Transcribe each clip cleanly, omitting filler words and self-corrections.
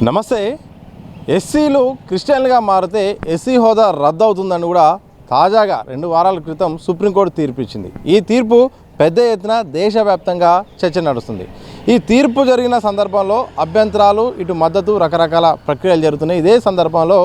నమస్తే. ఎస్సీలు క్రిస్టియన్లుగా మారితే ఎస్సీ హోదా రద్దు అవుతుందని కూడా తాజాగా 2 వారాల క్రితం సుప్రీంకోర్టు తీర్పు ఇచ్చింది. ఈ తీర్పు పెద్ద ఎత్తున దేశవ్యాప్తంగా చర్చ నడుస్తుంది. ఈ తీర్పు జరిగిన సందర్భంలో అభ్యంతరాలు, ఇటు మద్దతు, రకరకాల ప్రక్రియలు జరుగుతున్నాయి. ఇదే సందర్భంలో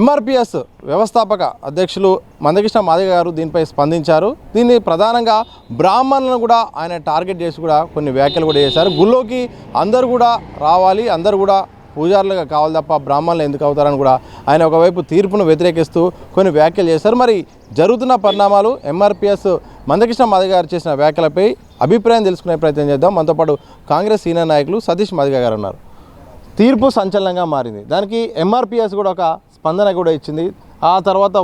ఎంఆర్పిఎస్ వ్యవస్థాపక అధ్యక్షులు మందకృష్ణ మాదిగ గారు దీనిపై స్పందించారు. దీన్ని ప్రధానంగా బ్రాహ్మణులను కూడా ఆయన టార్గెట్ చేసి కూడా కొన్ని వ్యాఖ్యలు కూడా చేశారు. గుళ్ళోకి అందరూ కూడా రావాలి, అందరూ కూడా పూజారులుగా కావాలి తప్ప బ్రాహ్మణులు ఎందుకు అవుతారని కూడా ఆయన ఒకవైపు తీర్పును వ్యతిరేకిస్తూ కొన్ని వ్యాఖ్యలు చేశారు. మరి జరుగుతున్న పరిణామాలు, ఎంఆర్పిఎస్ మందకృష్ణ మాదిగ గారు చేసిన వ్యాఖ్యలపై అభిప్రాయం తెలుసుకునే ప్రయత్నం చేద్దాం. మనతో పాటు కాంగ్రెస్ సీనియర్ నాయకులు సతీష్ మాదిగ గారు ఉన్నారు. తీర్పు సంచలనంగా మారింది. దానికి ఎంఆర్పిఎస్ కూడా ఒక స్పందన కూడా ఇచ్చింది. ఆ తర్వాత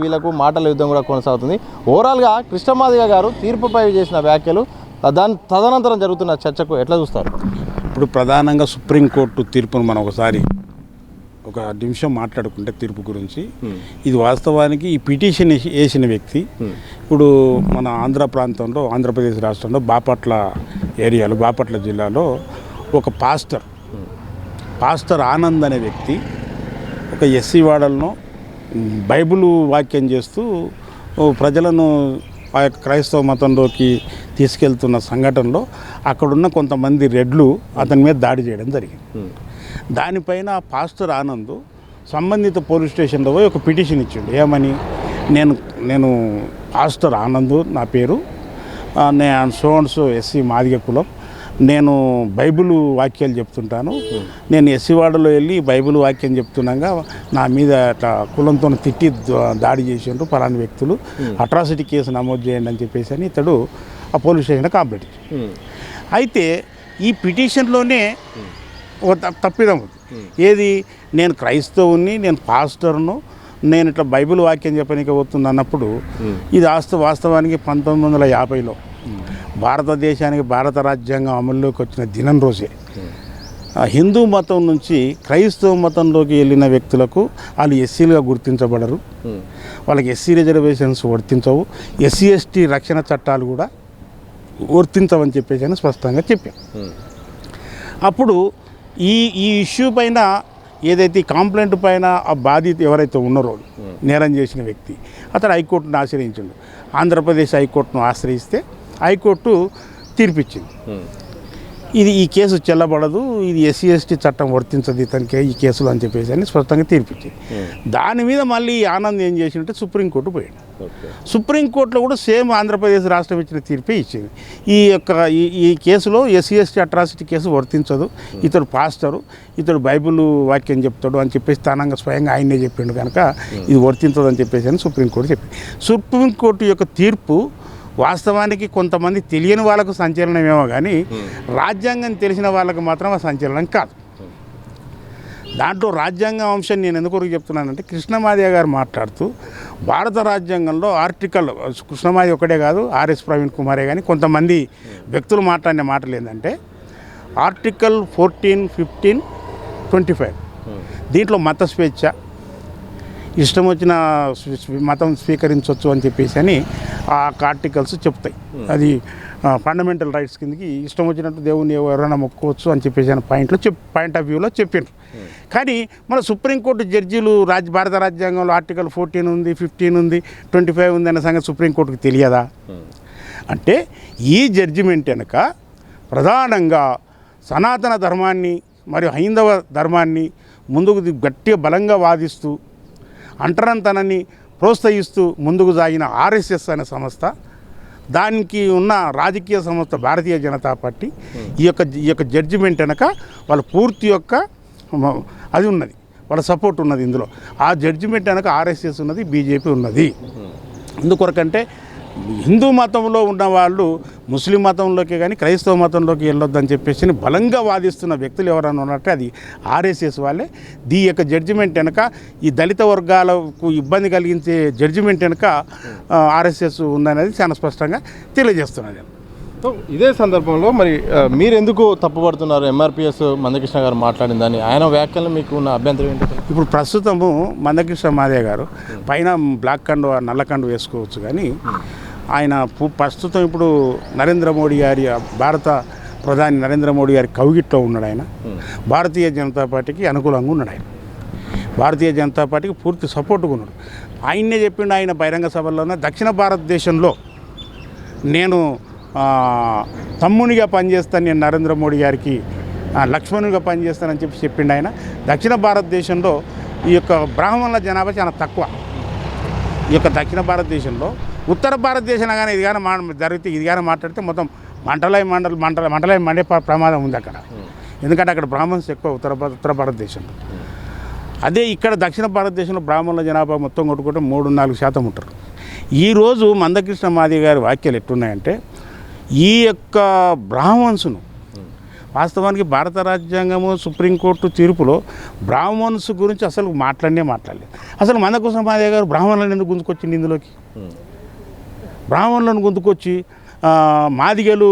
వీళ్ళకు మాటల యుద్ధం కూడా కొనసాగుతుంది. ఓవరాల్గా కృష్ణ మాదిగ గారు తీర్పుపై చేసిన వ్యాఖ్యలు, తదనంతరం జరుగుతున్న చర్చకు ఎట్లా చూస్తారు? ఇప్పుడు ప్రధానంగా సుప్రీంకోర్టు తీర్పును మనం ఒక నిమిషం మాట్లాడుకుంటే తీర్పు గురించి, ఇది వాస్తవానికి ఈ పిటిషన్ వేసిన వ్యక్తి ఇప్పుడు మన ఆంధ్రప్రదేశ్ రాష్ట్రంలో బాపట్ల జిల్లాలో ఒక పాస్టర్ ఆనంద్ అనే వ్యక్తి ఒక ఎస్సీ వాడలను బైబిల్ వాక్యం చేస్తూ ప్రజలను ఆ యొక్క క్రైస్తవ మతంలోకి తీసుకెళ్తున్న సంఘటనలో అక్కడున్న కొంతమంది రెడ్లు అతని మీద దాడి చేయడం జరిగింది. దానిపైన పాస్టర్ ఆనంద్ సంబంధిత పోలీస్ స్టేషన్లో పోయి ఒక పిటిషన్ ఇచ్చిండు. ఏమని, నేను పాస్టర్ ఆనంద్, నా పేరు, నేను సో ఎస్సీ మాదిగ కులం, నేను బైబిల్ వాక్యాలు చెప్తుంటాను, నేను ఎస్సీవాడలో వెళ్ళి బైబిల్ వాక్యం చెప్తున్నాగా నా మీద అట్లా కులంతో తిట్టి దాడి చేసిండ్రు పలాని వ్యక్తులు, అట్రాసిటీ కేసు నమోదు చేయండి అని చెప్పేసి అని ఇతడు ఆ పోలీస్ స్టేషన్లో కంప్లైంట్ ఇచ్చాడు. అయితే ఈ పిటిషన్లోనే ఒక తప్పిదం ఉంది. ఏది, నేను క్రైస్తవుని, నేను పాస్టర్ను, నేను ఇట్లా బైబిల్ వాక్యం చెప్పనీకి పోతుంది అన్నప్పుడు ఇది వాస్తవానికి 1950లో భారతదేశానికి భారత రాజ్యాంగం అమల్లోకి వచ్చిన దినం రోజే హిందూ మతం నుంచి క్రైస్తవ మతంలోకి వెళ్ళిన వ్యక్తులకు వాళ్ళు ఎస్సీలుగా గుర్తించబడరు, వాళ్ళకి ఎస్సీ రిజర్వేషన్స్ వర్తించవు, ఎస్సీ ఎస్టీ రక్షణ చట్టాలు కూడా వర్తించవని చెప్పేసి అని స్పష్టంగా చెప్పాం. అప్పుడు ఈ ఇష్యూ పైన ఏదైతే కంప్లైంట్ పైన ఆ బాధిత ఎవరైతే ఉన్నారో నేరం చేసిన వ్యక్తి అతను హైకోర్టును ఆశ్రయించాడు. ఆంధ్రప్రదేశ్ హైకోర్టును ఆశ్రయిస్తే హైకోర్టు తీర్పిచ్చింది, ఈ కేసు చెల్లబడదు, ఇది ఎస్సీ ఎస్టీ చట్టం వర్తించదు ఇతనికి ఈ కేసులు అని చెప్పేసి అని స్పష్టంగా తీర్పిచ్చింది. దాని మీద మళ్ళీ ఆనంద్ ఏం చేసిందంటే సుప్రీంకోర్టు పోయాడు. సుప్రీంకోర్టులో కూడా సేమ్ ఆంధ్రప్రదేశ్ రాష్ట్రం ఇచ్చిన తీర్పే ఇచ్చింది. ఈ కేసులో ఎస్సీ ఎస్టీ అట్రాసిటీ కేసు వర్తించదు, ఇతడు పాస్టరు, ఇతడు బైబిల్ వాక్యం చెప్తాడు అని చెప్పేసి స్థానంగా స్వయంగా ఆయనే చెప్పిండు కనుక ఇది వర్తించదు అని చెప్పేసి అని సుప్రీంకోర్టు చెప్పింది. సుప్రీంకోర్టు యొక్క తీర్పు వాస్తవానికి కొంతమంది తెలియని వాళ్ళకు సంచలనమేమో కానీ రాజ్యాంగం తెలిసిన వాళ్ళకు మాత్రం ఆ సంచలనం కాదు. దాంట్లో రాజ్యాంగం అంశం నేను ఎందుకు చెప్తున్నానంటే, కృష్ణమాదిగ గారు మాట్లాడుతూ భారత రాజ్యాంగంలో ఆర్టికల్, కృష్ణమాది ఒకటే కాదు, ఆర్ఎస్ ప్రవీణ్ కుమారే కానీ కొంతమంది వ్యక్తులు మాట్లాడిన మాటలు ఏంటంటే, ఆర్టికల్ 14, 15, 25 దీంట్లో మత స్వేచ్ఛ, ఇష్టం వచ్చిన మతం స్వీకరించవచ్చు అని చెప్పేసి అని ఆ ఆర్టికల్స్ చెప్తాయి. అది ఫండమెంటల్ రైట్స్ కిందకి ఇష్టం వచ్చినట్టు దేవుని ఎవరైనా మొక్కుకోవచ్చు అని చెప్పేసి అని పాయింట్ ఆఫ్ వ్యూలో చెప్పిండ్రు. కానీ మన సుప్రీంకోర్టు జడ్జీలు భారత రాజ్యాంగంలో ఆర్టికల్ 14 ఉంది, 15 ఉంది, 25 ఉంది అనే సంగతి సుప్రీంకోర్టుకు తెలియదా? అంటే ఈ జడ్జిమెంట్ వెనుక ప్రధానంగా సనాతన ధర్మాన్ని మరియు హైందవ ధర్మాన్ని ముందుకు గట్టిగా బలంగా వాదిస్తూ అంటరంతనాన్ని ప్రోత్సహిస్తూ ముందుకు సాగిన ఆర్ఎస్ఎస్ అనే సంస్థ, దానికి ఉన్న రాజకీయ సంస్థ భారతీయ జనతా పార్టీ, ఈ యొక్క జడ్జిమెంట్ వెనక వాళ్ళ పూర్తి అది ఉన్నది, వాళ్ళ సపోర్ట్ ఉన్నది. ఇందులో ఆ జడ్జిమెంట్ వెనక ఆర్ఎస్ఎస్ ఉన్నది, బీజేపీ ఉన్నది. ఎందుకొరకంటే హిందూ మతంలో ఉన్న వాళ్ళు ముస్లిం మతంలోకి కానీ క్రైస్తవ మతంలోకి వెళ్ళొద్దని చెప్పేసి బలంగా వాదిస్తున్న వ్యక్తులు ఎవరైనా ఉన్నట్టే అది ఆర్ఎస్ఎస్ వాళ్ళే. ఈ యొక్క జడ్జిమెంట్ వెనక ఈ దళిత వర్గాలకు ఇబ్బంది కలిగించే జడ్జిమెంట్ వెనక ఆర్ఎస్ఎస్ ఉందనేది చాలా స్పష్టంగా తెలియజేస్తున్నాను. ఇదే సందర్భంలో మరి మీరు ఎందుకు తప్పుపడుతున్నారు ఎంఆర్పిఎస్ మందకృష్ణ గారు మాట్లాడిందని, ఆయన వ్యాఖ్యలు మీకు ఉన్న అభ్యంతరం ఏంటి? ఇప్పుడు ప్రస్తుతము మందకృష్ణ మాదిగ గారు పైన బ్లాక్ కండు నల్ల కండు వేసుకోవచ్చు, కానీ ఆయన ప్రస్తుతం ఇప్పుడు నరేంద్ర మోడీ గారి భారత ప్రధాని నరేంద్ర మోడీ గారి కౌగిట్లో ఉన్నాడు ఆయన. భారతీయ జనతా పార్టీకి అనుకూలంగా ఉన్నాడు ఆయన. భారతీయ జనతా పార్టీకి పూర్తి సపోర్ట్గా ఉన్నాడు. ఆయన్నే చెప్పిండు ఆయన బహిరంగ సభల్లోనే, దక్షిణ భారతదేశంలో నేను తమ్మునిగా పనిచేస్తాను, నేను నరేంద్ర మోడీ గారికి లక్ష్మణునిగా పనిచేస్తానని చెప్పిండు ఆయన. దక్షిణ భారతదేశంలో ఈ యొక్క బ్రాహ్మణుల జనాభా చాలా తక్కువ. ఈ యొక్క దక్షిణ భారతదేశంలో ఉత్తర భారతదేశంలో కానీ ఇది కానీ జరిగితే ఇది కానీ మాట్లాడితే మొత్తం మంటలై మండే ప్రమాదం ఉంది అక్కడ. ఎందుకంటే అక్కడ బ్రాహ్మణ్స్ ఎక్కువ ఉత్తర భారతదేశంలో. అదే ఇక్కడ దక్షిణ భారతదేశంలో బ్రాహ్మణుల జనాభా మొత్తం కొట్టుకుంటే 3-4% ఉంటారు. ఈరోజు మందకృష్ణ మాదిగ గారి వ్యాఖ్యలు ఎట్టున్నాయంటే, ఈ యొక్క బ్రాహ్మణ్స్ను వాస్తవానికి భారత రాజ్యాంగము సుప్రీంకోర్టు తీర్పులో బ్రాహ్మణ్స్ గురించి అసలు మాట్లాడలేదు. అసలు మందకృష్ణ మాదిగ గారు బ్రాహ్మణులను ఎందుకు గుంజుకొచ్చింది ఇందులోకి? బ్రాహ్మణులను గుంజుకొచ్చి మాదిగలు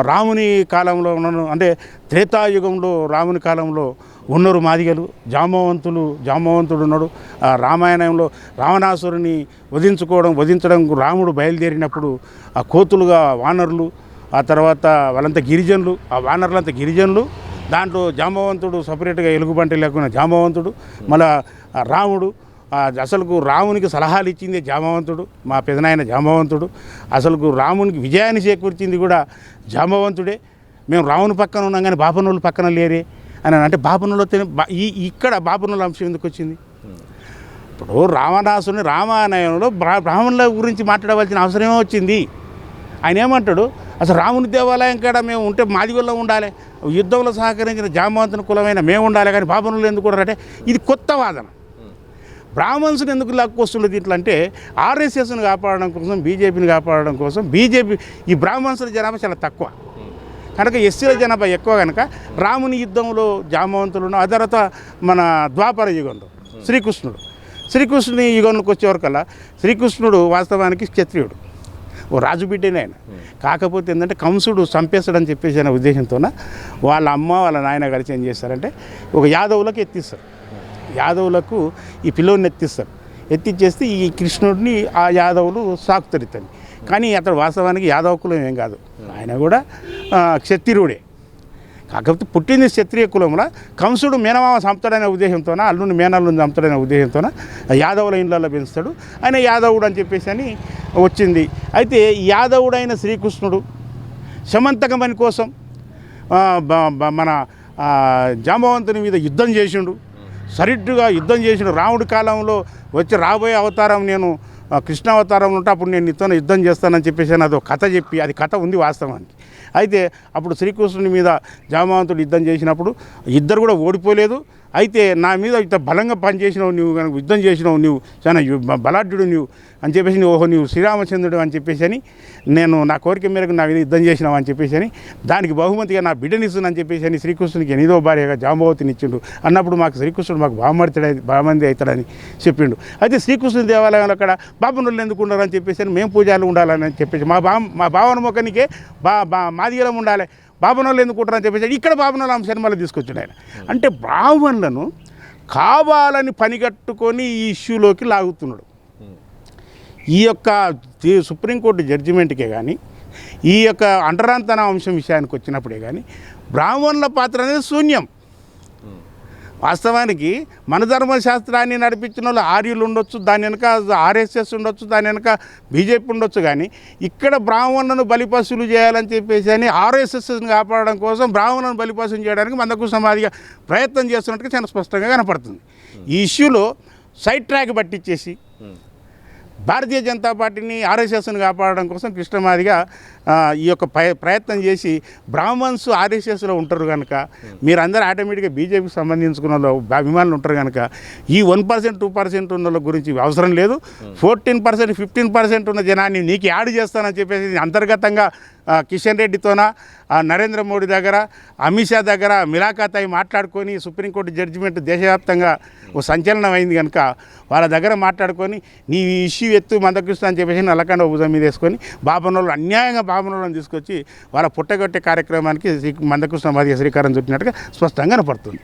రాముని కాలంలో ఉన్నాను అంటే త్రేతాయుగంలో రాముని కాలంలో ఉన్నారు మాదిగలు, జాంబవంతుడు ఉన్నాడు. రామాయణంలో రావణాసురుని వధించడం రాముడు బయలుదేరినప్పుడు ఆ కోతులుగా వానరులు, ఆ తర్వాత వాళ్ళంతా గిరిజనులు, ఆ వానరులంతా గిరిజనులు, దాంట్లో జాంబవంతుడు సపరేట్గా ఎలుగుబంటి లేకుండా జాంబవంతుడు, మళ్ళా రాముడు అసలుకు రామునికి సలహాలు ఇచ్చింది జాంబవంతుడు, మా పెదనాయన జాంబవంతుడు. అసలుకు రామునికి విజయాన్ని చేకూర్చింది కూడా జాంబవంతుడే. మేము రాముని పక్కన ఉన్నాం కానీ బాపనోళ్ళు పక్కన లేరే అని అంటే బాపనోళ్ళు ఇక్కడ బాపనోళ్ళ అంశం ఎందుకు వచ్చింది? ఇప్పుడు రావణాసుని రామాయణంలో బ్రాహ్మణుల గురించి మాట్లాడవలసిన అవసరమే వచ్చింది. ఆయన ఏమంటాడు, అసలు రాముని దేవాలయం కాడ మేము ఉంటే మాదిగొల్లో ఉండాలి, యుద్ధంలో సహకరించిన జాంబవంతుని కులమైన మేము ఉండాలి, కానీ బాపనోళ్ళు ఎందుకు అంటే ఇది కొత్త వాదన. బ్రాహ్మణ్స్ని ఎందుకు లాక్కొస్తుంది దీంట్లో అంటే ఆర్ఎస్ఎస్ని కాపాడడం కోసం, బీజేపీని కాపాడడం కోసం. బీజేపీ ఈ బ్రాహ్మణ్స్ల జనాభా చాలా తక్కువ కనుక ఎస్సీల జనాభా ఎక్కువ కనుక రాముని యుద్ధంలో జాంబవంతులు, ఆ తర్వాత మన ద్వాపర యుగంలో శ్రీకృష్ణుని యుగంలోకి వచ్చేవరకల్లా శ్రీకృష్ణుడు వాస్తవానికి క్షత్రియుడు, ఓ రాజు బిడ్డనే ఆయన. కాకపోతే ఏంటంటే కంసుడు చంపేస్తాడని చెప్పేసి అనే ఉద్దేశంతోన వాళ్ళ అమ్మ వాళ్ళ నాయన కలిసి ఏం చేస్తారంటే ఒక యాదవులకు ఎత్తిస్తారు. యాదవులకు ఈ పిల్లోని ఎత్తిచ్చేస్తే ఈ కృష్ణుడిని ఆ యాదవులు సాకుతారు ఇతన్ని. కానీ అతడు వాస్తవానికి యాదవ కులం ఏం కాదు, ఆయన కూడా క్షత్రియుడే. కాకపోతే పుట్టింది క్షత్రియ కులంలో. కంసుడు మేనమామ చంపుతాడనే ఉద్దేశంతోన, అల్లుని మేనల్లుని చంపుతాడనే ఉద్దేశంతోన యాదవుల ఇండ్లలో పెంచుతాడు. ఆయన యాదవుడు అని చెప్పేసి అని వచ్చింది. అయితే యాదవుడైన శ్రీకృష్ణుడు శమంతక పని కోసం మన జాంబవంతుని మీద యుద్ధం చేసిండు, సరిగ్గా యుద్ధం చేసిండు. రాముడి కాలంలో వచ్చి రాబోయే అవతారం నేను కృష్ణ అవతారంలో ఉంటే అప్పుడు నేను నీతో యుద్ధం చేస్తానని చెప్పేసి అది ఒక కథ చెప్పి, అది కథ ఉంది వాస్తవానికి. అయితే అప్పుడు శ్రీకృష్ణుని మీద జాంబవంతుడు యుద్ధం చేసినప్పుడు ఇద్దరు కూడా ఓడిపోలేదు. అయితే నా మీద ఇంత బలంగా పనిచేసినావు నువ్వు, కనుక యుద్ధం చేసినావు నువ్వు, చాలా బలాఢ్యుడు నువ్వు అని చెప్పేసి ఓహో నువ్వు శ్రీరామచంద్రుడు అని చెప్పేసి అని, నేను నా కోరిక మేరకు నా మీద యుద్ధం చేసినావు అని చెప్పేసి అని, దానికి బహుమతిగా నా బిడ్డనిస్తుందని చెప్పేసి అని శ్రీకృష్ణునికి 8వ భార్యగా జాంబవతిని ఇచ్చిండు. అన్నప్పుడు మాకు శ్రీకృష్ణుడు మాకు బామంది అవుతాడని చెప్పిండు. అయితే శ్రీకృష్ణుని దేవాలయంలో అక్కడ బాపనులు ఎందుకు ఉండాలని చెప్పేసి అని, మేము పూజలు ఉండాలని చెప్పేసి మా భావన మొక్కనికే మాదిగలం ఉండాలి, బాపనోళ్ళు ఎందుకు ఉంటారని చెప్పేసి ఇక్కడ బాపనోళ్ళ అంశాన్ని మళ్ళీ తీసుకొచ్చాడు ఆయన. అంటే బ్రాహ్మణులను కావాలని పనిగట్టుకొని ఈ ఇష్యూలోకి లాగుతున్నాడు. ఈ యొక్క సుప్రీంకోర్టు జడ్జిమెంట్కే కానీ, ఈ యొక్క అంటరాంతన అంశం విషయానికి వచ్చినప్పుడే కానీ బ్రాహ్మణుల పాత్ర అనేది శూన్యం. వాస్తవానికి మన ధర్మశాస్త్రాన్ని నడిపించిన వాళ్ళు ఆర్యులు ఉండొచ్చు, దాని వెనక ఆర్ఎస్ఎస్ ఉండొచ్చు, దాని వెనక బీజేపీ ఉండొచ్చు, కానీ ఇక్కడ బ్రాహ్మణులను బలిపశువులు చేయాలని చెప్పేసి అని ఆర్ఎస్ఎస్ని కాపాడడం కోసం బ్రాహ్మణులను బలిపశువులు చేయడానికి మందకృష్ణ మాదిగ ప్రయత్నం చేస్తున్నట్టుగా చాలా స్పష్టంగా కనపడుతుంది. ఈ ఇష్యూలో సైడ్ ట్రాక్ పట్టించేసి భారతీయ జనతా పార్టీని ఆర్ఎస్ఎస్ని కాపాడడం కోసం కృష్ణ మాదిగ ఈ యొక్క ప్రయత్నం చేసి బ్రాహ్మణ్స్ ఆర్ఎస్ఎస్లో ఉంటారు కనుక మీరందరూ ఆటోమేటిక్గా బీజేపీకి సంబంధించుకున్న అభిమానులు ఉంటారు కనుక ఈ 1%, 2% ఉన్న వాళ్ళ గురించి అవసరం లేదు, 14%, 15% ఉన్న జనాన్ని నీకు యాడ్ చేస్తానని చెప్పేసి అంతర్గతంగా కిషన్ రెడ్డితోన నరేంద్ర మోడీ దగ్గర, అమిత్ షా దగ్గర మిలాఖాత్ అయి మాట్లాడుకొని సుప్రీంకోర్టు జడ్జిమెంట్ దేశవ్యాప్తంగా ఓ సంచలనం అయింది కనుక వాళ్ళ దగ్గర మాట్లాడుకొని నీ ఇష్యూ ఎత్తు మందకృష్ణ అని చెప్పేసి నల్లకండ భుజం మీద వేసుకొని బాపనోళ్ళు అన్యాయంగా బాపనోళ్ళని తీసుకొచ్చి వాళ్ళ పుట్టగొట్టే కార్యక్రమానికి మందకృష్ణ మాదిగ శ్రీకారం చుట్టినట్టుగా స్పష్టంగా కనపడుతుంది.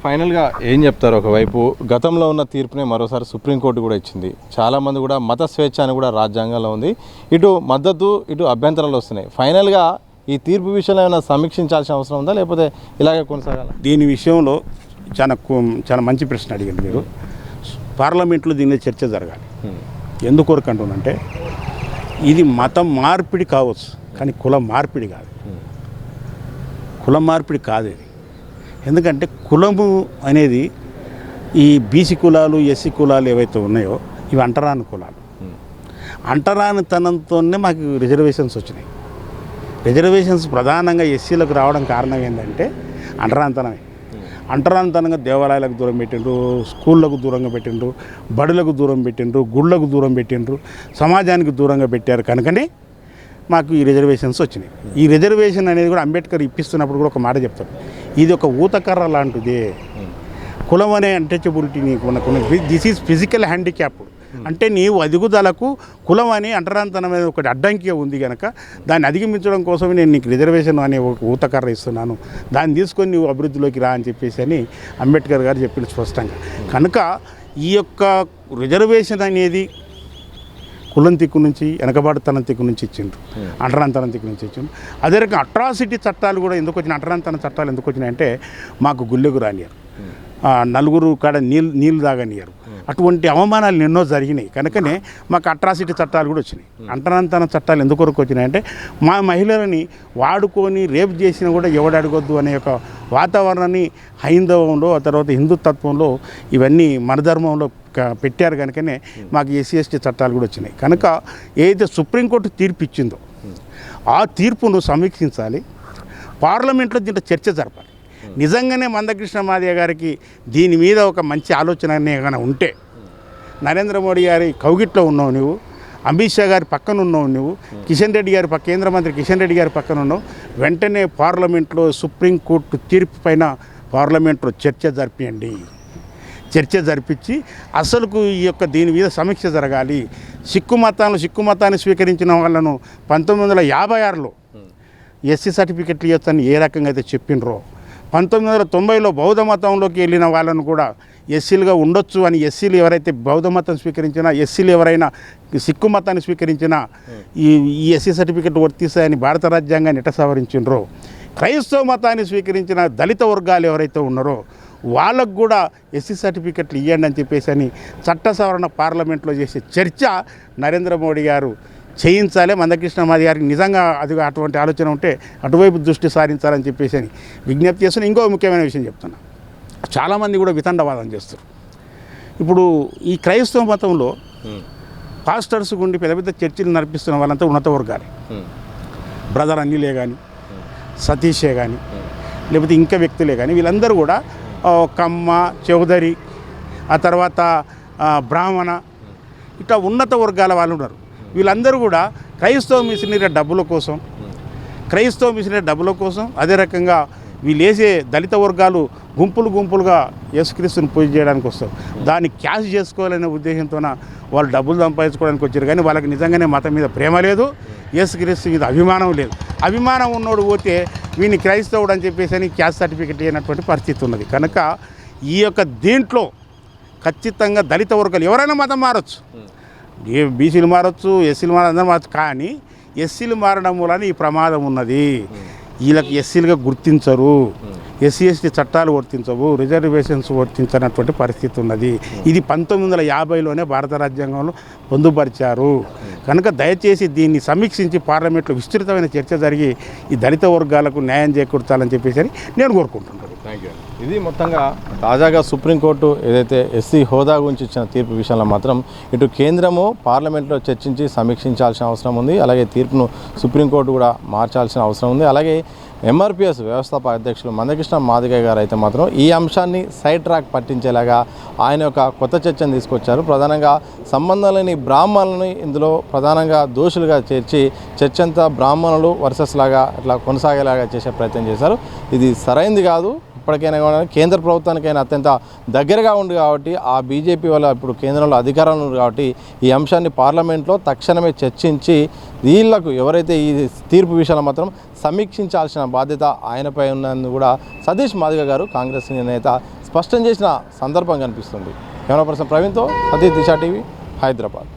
ఫైనల్గా ఏం చెప్తారు? ఒకవైపు గతంలో ఉన్న తీర్పునే మరోసారి సుప్రీంకోర్టు కూడా ఇచ్చింది. చాలామంది కూడా మత స్వేచ్ఛ అని కూడా రాజ్యాంగంలో ఉంది. ఇటు మద్దతు, ఇటు అభ్యంతరాలు వస్తున్నాయి. ఫైనల్గా ఈ తీర్పు విషయంలో ఏమైనా సమీక్షించాల్సిన అవసరం ఉందా, లేకపోతే ఇలాగే కొనసాగాల? దీని విషయంలో చాలా మంచి ప్రశ్న అడిగారు మీరు. పార్లమెంట్లో దీని మీద చర్చ జరగాలి. ఎందుకొరకు అంటున్నంటే, ఇది మతం మార్పిడి కావచ్చు, కానీ కుల మార్పిడి కాదు. కుల మార్పిడి కాదు ఇది. ఎందుకంటే కులము అనేది ఈ బీసీ కులాలు, ఎస్సీ కులాలు ఏవైతే ఉన్నాయో ఇవి అంటరాని కులాలు. అంటరానితనంతోనే మాకు రిజర్వేషన్స్ వచ్చినాయి. రిజర్వేషన్స్ ప్రధానంగా ఎస్సీలకు రావడం కారణం ఏంటంటే అంటరానితనమే. అంటరానితనంగా దేవాలయాలకు దూరం పెట్టిండ్రు, స్కూళ్ళకు దూరంగా పెట్టిండ్రు, బడులకు దూరం పెట్టిండ్రు, గుళ్ళకు దూరం పెట్టిండ్రు, సమాజానికి దూరంగా పెట్టారు. కనుకనే మాకు ఈ రిజర్వేషన్స్ వచ్చినాయి. ఈ రిజర్వేషన్ అనేది కూడా అంబేద్కర్ ఇప్పిస్తున్నప్పుడు కూడా ఒక మాట చెప్తాడు, ఇది ఒక ఊతకర్ర లాంటిదే. కులం అనే అన్టచబిలిటీ నీకు ఉన్నది, దిస్ ఈజ్ ఫిజికల్ హ్యాండిక్యాప్డ్. అంటే నీవు ఎదుగుదలకు కులం అని అంటరానితనం అనేది ఒకటి అడ్డంకి ఉంది కనుక దాన్ని అధిగమించడం కోసమే నేను నీకు రిజర్వేషన్ అనే ఒక ఊతకర్ర ఇస్తున్నాను, దాన్ని తీసుకొని నువ్వు అభివృద్ధిలోకి రా అని చెప్పేసి అని అంబేద్కర్ గారు చెప్పింది స్పష్టంగా. కనుక ఈ యొక్క రిజర్వేషన్ అనేది కులం తిక్కు నుంచి, వెనకబాటుతనం తిక్కు నుంచి ఇచ్చిండ్రు, అంటరానితనం తిక్కు నుంచి ఇచ్చిండ్రు. అదే రకంగా అట్రాసిటీ చట్టాలు కూడా ఎందుకు వచ్చినాయి, అంటరానితనం చట్టాలు ఎందుకు వచ్చినాయంటే మాకు గుళ్ళెకు రానియారు, నలుగురు కాడ నీళ్ళు తాగనియారు, అటువంటి అవమానాలు ఎన్నో జరిగినాయి. కనుకనే మాకు అట్రాసిటీ చట్టాలు కూడా వచ్చినాయి. అంటరానితనం చట్టాలు ఎందుకొరకు వచ్చినాయంటే మా మహిళలని వాడుకొని రేపు చేసినా కూడా ఎవడు అడగొద్దు అనే ఒక వాతావరణాన్ని హైందవంలో, ఆ తర్వాత హిందుతత్వంలో ఇవన్నీ మన ధర్మంలో పెట్టారు. కనుకనే మాకు ఎస్సీ ఎస్టీ చట్టాలు కూడా వచ్చినాయి. కనుక ఏదైతే సుప్రీంకోర్టు తీర్పు ఇచ్చిందో ఆ తీర్పును సమీక్షించాలి, పార్లమెంట్లో దీంట్లో చర్చ జరపాలి. నిజంగానే మందకృష్ణ మాదిగ గారికి దీని మీద ఒక మంచి ఆలోచన ఏమైనా ఉంటే, నరేంద్ర మోడీ గారి కౌగిట్లో ఉన్నావు నువ్వు, అమిత్ షా గారి పక్కన ఉన్నావు నువ్వు, కిషన్ రెడ్డి గారి కేంద్ర మంత్రి కిషన్ రెడ్డి గారి పక్కన ఉన్నావు, వెంటనే పార్లమెంట్లో సుప్రీంకోర్టు తీర్పు పైన పార్లమెంట్లో చర్చ జరిపించి అసలుకు ఈ యొక్క దీని మీద సమీక్ష జరగాలి. సిక్కు మతాన్ని స్వీకరించిన వాళ్ళను 1956లో ఎస్సీ సర్టిఫికెట్లు ఇవ్వచ్చని ఏ రకంగా అయితే చెప్పినరో, 1990లో బౌద్ధ మతంలోకి వెళ్ళిన వాళ్ళను కూడా ఎస్సీలుగా ఉండొచ్చు అని, ఎస్సీలు ఎవరైతే బౌద్ధ మతం స్వీకరించినా, ఎస్సీలు ఎవరైనా సిక్కు మతాన్ని స్వీకరించినా ఈ ఎస్సీ సర్టిఫికెట్ వర్తిస్తాయని భారత రాజ్యాంగాన్ని ఎట్ట సవరించినరో, క్రైస్తవ మతాన్ని స్వీకరించిన దళిత వర్గాలు ఎవరైతే ఉన్నారో వాళ్ళకు కూడా ఎస్సీ సర్టిఫికెట్లు ఇవ్వండి అని చెప్పేసి అని చట్ట సవరణ పార్లమెంట్లో చేసే చర్చ నరేంద్ర మోడీ గారు చేయించాలి. మందకృష్ణ మాదిగ గారికి నిజంగా అటువంటి ఆలోచన ఉంటే అటువైపు దృష్టి సారించాలని చెప్పేసి అని విజ్ఞప్తి చేస్తున్నా. ఇంకో ముఖ్యమైన విషయం చెప్తున్నా, చాలామంది కూడా వితండవాదం చేస్తారు. ఇప్పుడు ఈ క్రైస్తవ మతంలో పాస్టర్స్ గుండి పెద్ద పెద్ద చర్చిలు నడిపిస్తున్న వాళ్ళంతా ఉన్నత వర్గాలే. బ్రదర్ అనిలే కానీ, సతీషే కానీ, లేకపోతే ఇంకా వ్యక్తులే కానీ, వీళ్ళందరూ కూడా కమ్మ, చౌదరి, ఆ తర్వాత బ్రాహ్మణ, ఇట్లా ఉన్నత వర్గాల వాళ్ళు ఉన్నారు. వీళ్ళందరూ కూడా క్రైస్తవ మిషనరీ డబ్బుల కోసం అదే రకంగా వీళ్ళు వేసే దళిత వర్గాలు గుంపులుగా యేసుక్రీస్తుని పూజ చేయడానికి వస్తారు. దాన్ని క్యాష్ చేసుకోవాలనే ఉద్దేశంతోన వాళ్ళు డబ్బులు సంపాదించుకోవడానికి వచ్చారు. కానీ వాళ్ళకి నిజంగానే మతం మీద ప్రేమ లేదు, యేసుక్రీస్తు మీద అభిమానం లేదు. అభిమానం ఉన్నోడు పోతే వీని క్రైస్తవుడు అని చెప్పేసి అని క్యాస్ట్ సర్టిఫికెట్ అయినటువంటి పరిస్థితి ఉన్నది. కనుక ఈ యొక్క దీంట్లో ఖచ్చితంగా దళిత వర్గాలు ఎవరైనా మతం మారచ్చు, బీసీలు మారచ్చు, ఎస్సీలు అందరూ మారచ్చు. కానీ ఎస్సీలు మారడం వలన ఈ ప్రమాదం ఉన్నది. వీళ్ళకి ఎస్సీలుగా గుర్తించరు, ఎస్సీ ఎస్టీ చట్టాలు వర్తించవు, రిజర్వేషన్స్ వర్తించనటువంటి పరిస్థితి ఉన్నది. ఇది 1950లోనే భారత రాజ్యాంగంలో పొందుపరిచారు. కనుక దయచేసి దీన్ని సమీక్షించి పార్లమెంట్లో విస్తృతమైన చర్చ జరిగి ఈ దళిత వర్గాలకు న్యాయం చేకూర్చాలని చెప్పేసి నేను కోరుకుంటున్నాను. Thank you. ఇది మొత్తంగా తాజాగా సుప్రీంకోర్టు ఏదైతే ఎస్సీ హోదా గురించి ఇచ్చిన తీర్పు విషయంలో మాత్రం ఇటు కేంద్రము పార్లమెంట్లో చర్చించి సమీక్షించాల్సిన అవసరం ఉంది. అలాగే తీర్పును సుప్రీంకోర్టు కూడా మార్చాల్సిన అవసరం ఉంది. అలాగే ఎంఆర్పిఎస్ వ్యవస్థాపక అధ్యక్షులు మందకృష్ణ మాదిగ గారు అయితే మాత్రం ఈ అంశాన్ని సైడ్ ట్రాక్ పట్టించేలాగా ఆయన ఒక కొత్త చర్చను తీసుకొచ్చారు. ప్రధానంగా సంబంధం లేని బ్రాహ్మణులని ఇందులో ప్రధానంగా దోషులుగా చేర్చి చర్చ అంతా బ్రాహ్మణులు వర్సెస్ లాగా అట్లా కొనసాగేలాగా చేసే ప్రయత్నం చేశారు. ఇది సరైంది కాదు. ఇప్పటికైనా కూడా కేంద్ర ప్రభుత్వానికైనా అత్యంత దగ్గరగా ఉంది కాబట్టి, ఆ బీజేపీ వల్ల ఇప్పుడు కేంద్రంలో అధికారంలో ఉంది కాబట్టి ఈ అంశాన్ని పార్లమెంట్లో తక్షణమే చర్చించి వీళ్లకు ఎవరైతే ఈ తీర్పు విషయంలో మాత్రం సమీక్షించాల్సిన బాధ్యత ఆయనపై ఉన్నందుకు కూడా సతీష్ మాదిగ గారు కాంగ్రెస్ నేత స్పష్టం చేసిన సందర్భం కనిపిస్తుంది. కెమెరా పర్సన్ ప్రవీణ్తో సతీష్, దిశ టీవీ, హైదరాబాద్.